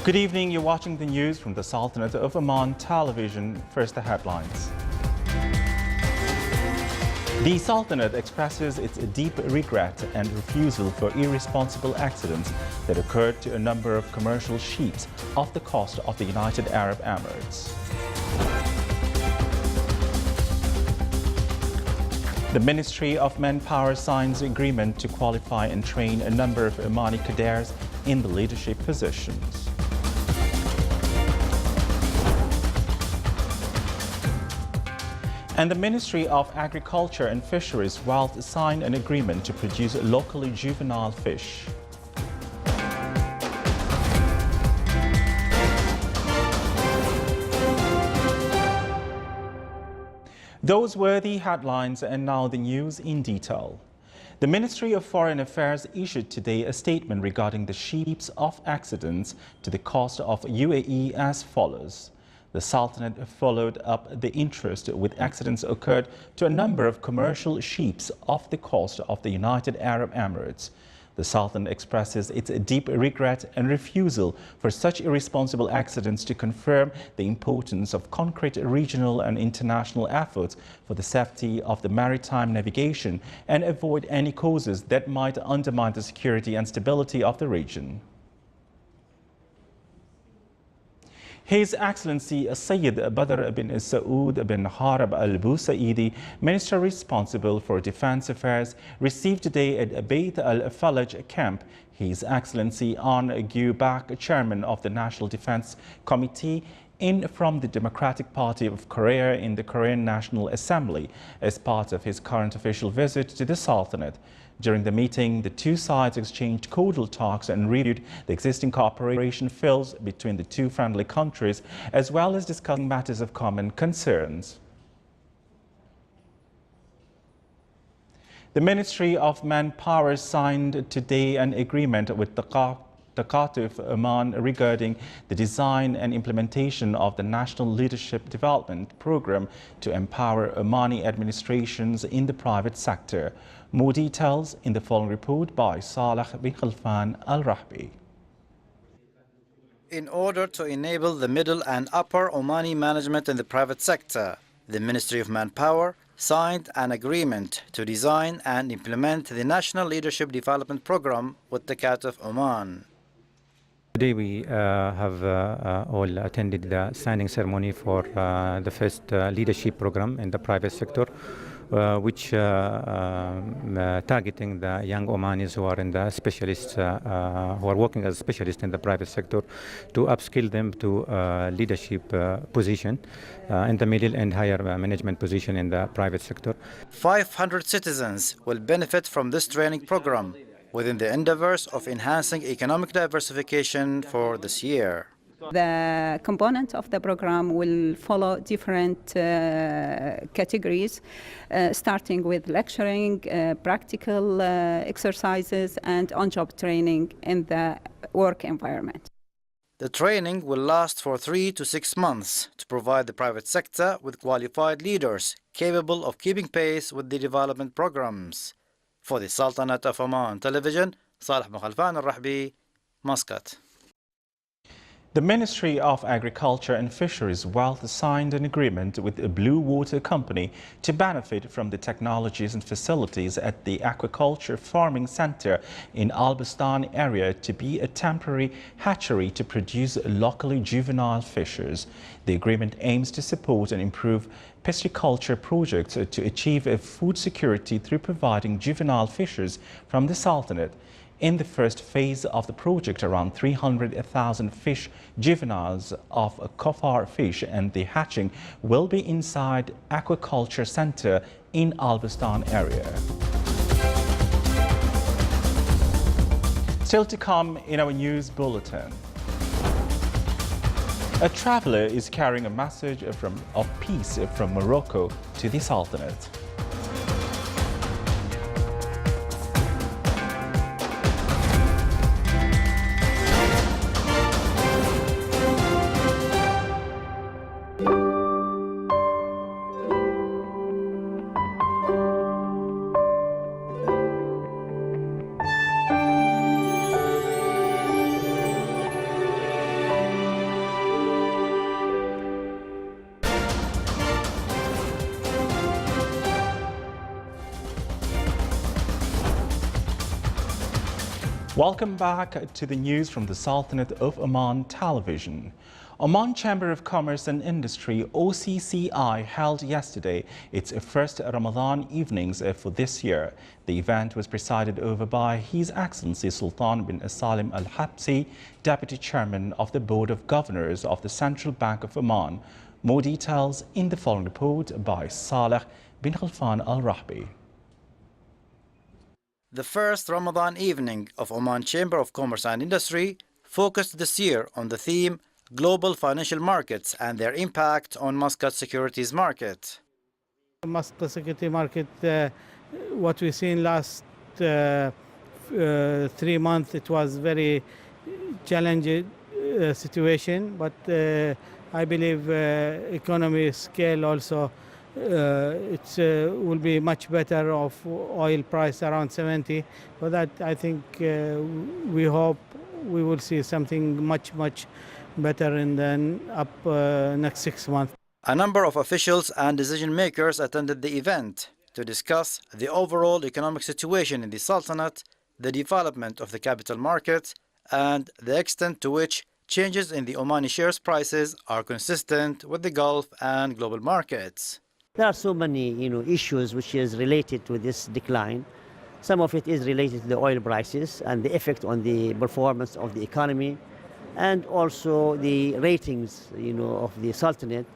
Good evening, you're watching the news from the Sultanate of Oman Television. First, the headlines. The Sultanate expresses its deep regret and refusal for irresponsible accidents that occurred to a number of commercial ships off the coast of the United Arab Emirates. The Ministry of Manpower signs agreement to qualify and train a number of Omani cadres in the leadership positions. And the Ministry of Agriculture and Fisheries will sign an agreement to produce locally juvenile fish. Those were the headlines, and now the news in detail. The Ministry of Foreign Affairs issued today a statement regarding the ships of accidents to the coast of UAE as follows. The Sultanate followed up the interest with accidents occurred to a number of commercial ships off the coast of the United Arab Emirates. The Sultan expresses its deep regret and refusal for such irresponsible accidents to confirm the importance of concrete regional and international efforts for the safety of the maritime navigation and avoid any causes that might undermine the security and stability of the region. His Excellency Sayyid Badr bin Saud bin Harb al-Busaidi, Minister responsible for Defense Affairs, received today at Bayt al-Falaj camp His Excellency An Gyubak, Chairman of the National Defense Committee, in from the Democratic Party of Korea in the Korean National Assembly as part of his current official visit to the Sultanate. During the meeting, the two sides exchanged cordial talks and reviewed the existing cooperation fields between the two friendly countries, as well as discussing matters of common concerns. The Ministry of Manpower signed today an agreement with Taqatuf Oman regarding the design and implementation of the National Leadership Development Program to empower Omani administrations in the private sector. More details in the following report by Saleh bin Khalfan Al-Rahbi. In order to enable the middle and upper Omani management in the private sector, the Ministry of Manpower signed an agreement to design and implement the National Leadership Development Program with Taqatuf Oman. Today we have all attended the signing ceremony for the first leadership program in the private sector, which targeting the young Omanis who are in the specialists, who are working as specialists in the private sector, to upskill them to leadership position in the middle and higher management position in the private sector. 500 citizens will benefit from this training program within the endeavors of enhancing economic diversification for this year. The component of the program will follow different categories, starting with lecturing, practical exercises, and on-job training in the work environment. The training will last for 3 to 6 months to provide the private sector with qualified leaders capable of keeping pace with the development programs. For the Sultanate of Oman Television, Saleh bin Khalfan Al-Rahbi, Muscat. The Ministry of Agriculture and Fisheries Wealth signed an agreement with a Blue Water Company to benefit from the technologies and facilities at the Aquaculture Farming Center in Al-Bustan area to be a temporary hatchery to produce locally juvenile fishes. The agreement aims to support and improve pisciculture projects to achieve food security through providing juvenile fishes from the Sultanate. In the first phase of the project, around 300,000 fish juveniles of kofar fish and the hatching will be inside Aquaculture Center in Al-Bustan area. Still to come in our news bulletin. A traveler is carrying a message of peace from Morocco to the Sultanate. Welcome back to the news from the Sultanate of Oman Television. Oman Chamber of Commerce and Industry (OCCI) held yesterday its first Ramadan evenings for this year. The event was presided over by His Excellency Sultan bin Salim Al Habsi, Deputy Chairman of the Board of Governors of the Central Bank of Oman. More details in the following report by Saleh bin Khalfan Al Rahbi. The first Ramadan evening of Oman Chamber of Commerce and Industry focused this year on the theme Global Financial Markets and their impact on Muscat securities market. Muscat security market, what we've seen last 3 months, it was very challenging situation, but I believe economy scale also it will be much better of oil price around 70. For that, I think we hope we will see something much better in the next 6 months. A number of officials and decision makers attended the event to discuss the overall economic situation in the Sultanate, the development of the capital market, and the extent to which changes in the Omani shares prices are consistent with the Gulf and global markets. There are so many issues which is related to this decline. Some of it is related to the oil prices and the effect on the performance of the economy, and also the ratings of the Sultanate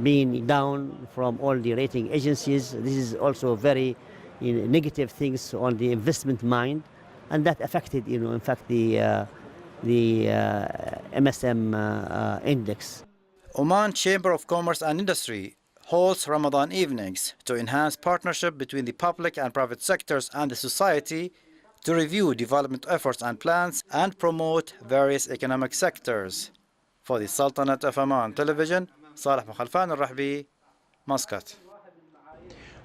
being down from all the rating agencies. This is also very negative things on the investment mind, and that affected in fact the MSM index. Oman Chamber of Commerce and Industry holds Ramadan evenings to enhance partnership between the public and private sectors and the society, to review development efforts and plans and promote various economic sectors. For the Sultanate of Oman Television, Saleh bin Khalfan Al Rahbi, Muscat.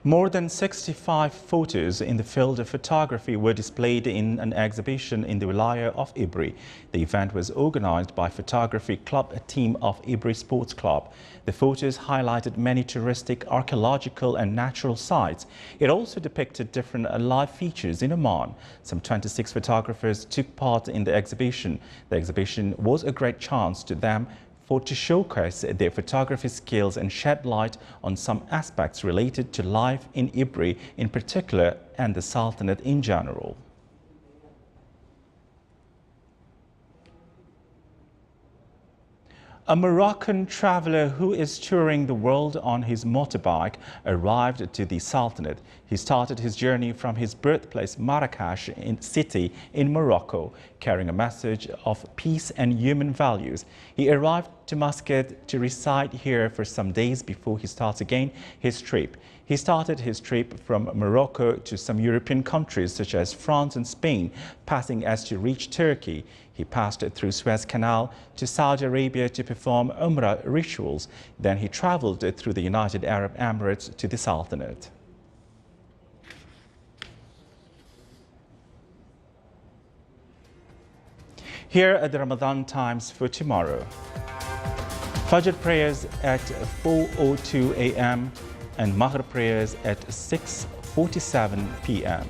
More than 65 photos in the field of photography were displayed in an exhibition in the Wilaya of Ibri. The event was organized by Photography Club, a team of Ibri Sports Club. The photos highlighted many touristic, archaeological and natural sites. It also depicted different live features in Oman. Some 26 photographers took part in the exhibition. The exhibition was a great chance to them to showcase their photography skills and shed light on some aspects related to life in Ibri in particular and the Sultanate in general. A Moroccan traveler who is touring the world on his motorbike arrived to the Sultanate. He started his journey from his birthplace Marrakesh city in Morocco, carrying a message of peace and human values. He arrived to Muscat to reside here for some days before he starts again his trip. He started his trip from Morocco to some European countries such as France and Spain, passing as to reach Turkey. He passed through Suez Canal to Saudi Arabia to perform Umrah rituals. Then he traveled through the United Arab Emirates to the Sultanate. Here are the Ramadan times for tomorrow. Fajr prayers at 4:02 a.m. and Maghrib prayers at 6:47 p.m.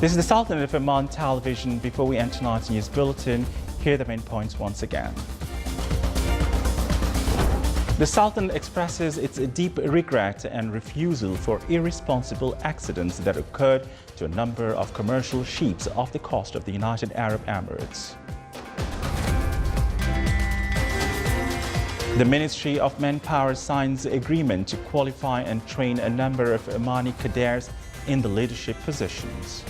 This is the Sultanate of Oman Television. Before we end tonight's news bulletin, here are the main points once again. The Sultanate expresses its deep regret and refusal for irresponsible accidents that occurred to a number of commercial ships off the coast of the United Arab Emirates. The Ministry of Manpower signs agreement to qualify and train a number of Omani cadres in the leadership positions.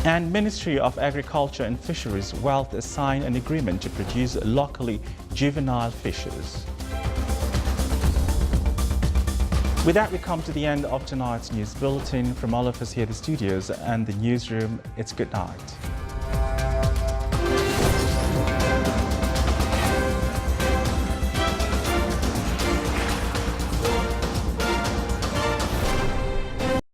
And Ministry of Agriculture and Fisheries Wealth signed an agreement to produce locally juvenile fishes. With that, we come to the end of tonight's news bulletin. From all of us here at the studios and the newsroom, it's good night.